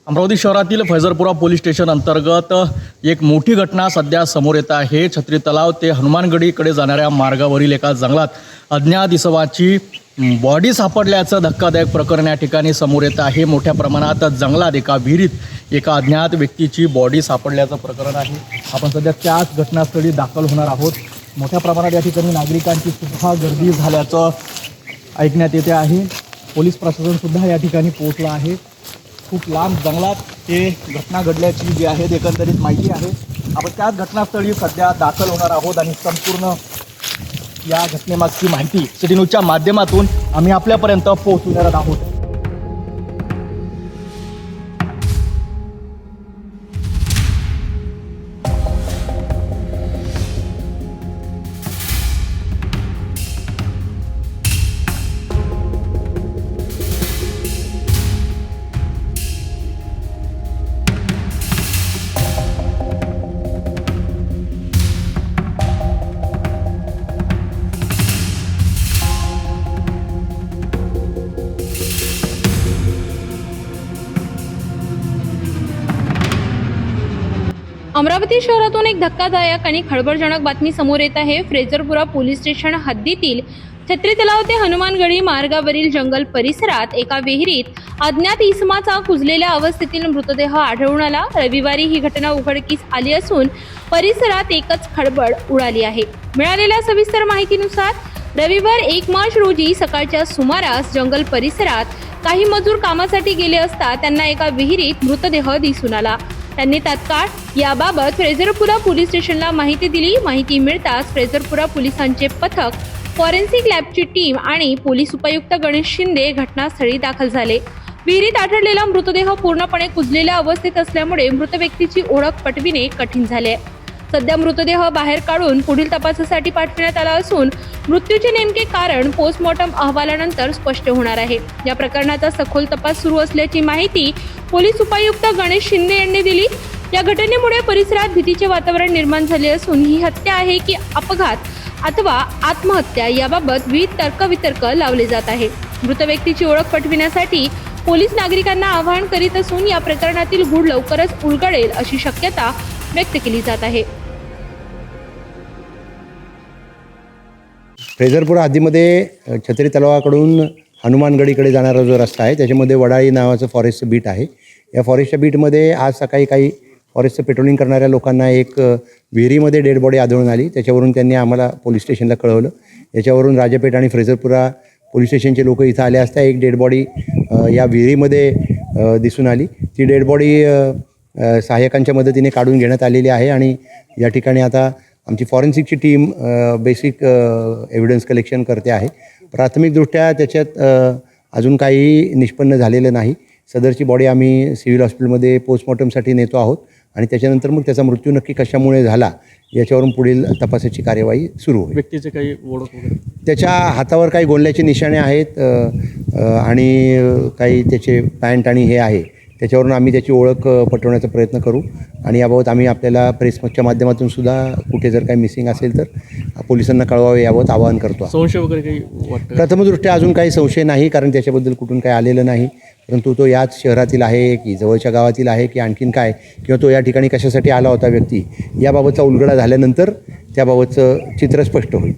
अमरावती शहरातील फैजरपुरा police station अंतर्गत एक मोठी घटना सध्या समोर येत आहे। छत्री तलाव ते हनुमानगडीकडे जाणाऱ्या मार्गावरील एका जंगलात अज्ञात इसमाची बॉडी सापडल्याचं धक्कादायक प्रकरण या ठिकाणी समोर येत आहे। मोठ्या प्रमाणात जंगलात एका विहिरीत एका अज्ञात व्यक्तीची बॉडी सापडल्याचं प्रकरण आहे। आपण सध्या त्याच घटनास्थळी दाखल होणार आहोत। मोठ्या प्रमाणात या ठिकाणी नागरिकांची सुद्धा गर्दी झाल्याचं ऐकण्यात येते आहे। पोलीस प्रशासन सुद्धा या ठिकाणी पोहोचलं आहे। खूप लांब जंगलात हे घटना घडल्याची जी आहे एकंदरीत माहिती आहे। आपण त्याच घटनास्थळी सध्या दाखल होणार आहोत आणि संपूर्ण या घटनेमागची माहिती सिटी न्यूजच्या माध्यमातून आम्ही आपल्यापर्यंत पोहोचवणार आहोत। अमरावती शहरातून एक धक्कादायक आणि खळबळजनक बातमी समोर येत आहे। फ्रेजरपुरा पोलीस स्टेशन हद्दीतील छत्री तलाव ते हनुमानगडी मार्गावरील जंगल परिसरात एका विहिरीत अज्ञात इसमाचा कुजलेल्या अवस्थेतील मृतदेह आढळून आला। रविवारी ही घटना उघडकीस आली असून परिसरात एकच खळबळ उडाली आहे। मिळालेल्या सविस्तर माहितीनुसार रविवार 1 मार्च रोजी सकाळच्या सुमारास जंगल परिसरात काही मजूर कामासाठी गेले असता त्यांना एका विहिरीत मृतदेह दिसून आला। त्यांनी तात्काळ याबाबत फ्रेजरपुरा पोलीस स्टेशनला माहिती दिली। माहिती मिळताच फ्रेजरपुरा पोलिसांचे पथक, फॉरेन्सिक लॅबची टीम आणि पोलीस उपायुक्त गणेश शिंदे घटनास्थळी दाखल झाले। विहिरीत आढळलेला मृतदेह पूर्णपणे कुजलेल्या अवस्थेत असल्यामुळे मृत व्यक्तीची ओळख पटविणे कठीण झाले। सध्या मृतदेह बाहेर काढून पुढील तपासासाठी पाठवण्यात आला असून मृत्यूचे नेमके कारण पोस्टमॉर्टम अहवालानंतर स्पष्ट होणार आहे। या प्रकरणाचा सखोल तपास सुरू असल्याची माहिती पोलीस उपायुक्त गणेश शिंदे यांनी दिली। या घटनेमुळे परिसरात भीतीचे वातावरण निर्माण झाले असून ही हत्या आहे की अपघात अथवा आत्महत्या याबाबत विविध तर्कवितर्क लावले जात आहे। मृत व्यक्तीची ओळख पटविण्यासाठी पोलीस नागरिकांना आवाहन करीत असून या प्रकरणातील गूढ लवकरच उलगडेल अशी शक्यता व्यक्त केली जात आहे। फ्रेजरपुरा हद्दीमध्ये छत्री तलावाकडून हनुमानगडीकडे जाणारा जो रस्ता आहे त्याच्यामध्ये वडाळी नावाचं फॉरेस्टचं बीट आहे। या फॉरेस्टच्या बीटमध्ये आज सकाळी काही फॉरेस्टचं पेट्रोलिंग करणाऱ्या लोकांना एक विहिरीमध्ये डेड बॉडी आढळून आली। त्याच्यावरून त्यांनी आम्हाला पोलीस स्टेशनला कळवलं। याच्यावरून राजापेठ आणि फ्रेजरपुरा पोलीस स्टेशनचे लोक इथं आले असता एक डेड बॉडी या विहिरीमध्ये दिसून आली। ती डेड बॉडी सहाय्यकांच्या मदतीने काढून घेण्यात आलेली आहे आणि या ठिकाणी आता आमची फॉरेन्सिकची टीम बेसिक एव्हिडन्स कलेक्शन करते आहे। प्राथमिकदृष्ट्या त्याच्यात अजून काही निष्पन्न झालेलं नाही। सदरची बॉडी आम्ही सिव्हिल हॉस्पिटलमध्ये पोस्टमॉर्टमसाठी नेतो आहोत आणि त्याच्यानंतर मग त्याचा मृत्यू नक्की कशामुळे झाला याच्यावरून पुढील तपासाची कार्यवाही सुरू होईल। व्यक्तीचे काही ओळख वगैरे त्याच्या हातावर काही गोंडल्याचे निशाणे आहेत आणि काही त्याचे पॅन्ट आणि हे आहे त्याच्यावरून आम्ही त्याची ओळख पटवण्याचा प्रयत्न करू आणि याबाबत आम्ही आपल्याला प्रेसच्या माध्यमातून सुद्धा कुठे जर काही मिसिंग असेल तर पोलिसांना कळवावे याबाबत आवाहन करतो। संशय वगैरे काही वाटतं? प्रथमदृष्ट्या अजून काही संशय नाही, कारण त्याच्याबद्दल कुठून काही आलेलं नाही। परंतु तो याच शहरातील आहे की जवळच्या गावातील आहे की आणखीन काय, किंवा तो या ठिकाणी कशासाठी आला होता व्यक्ती, याबाबतचा उलगडा झाल्यानंतर त्याबाबतचं चित्र स्पष्ट होईल।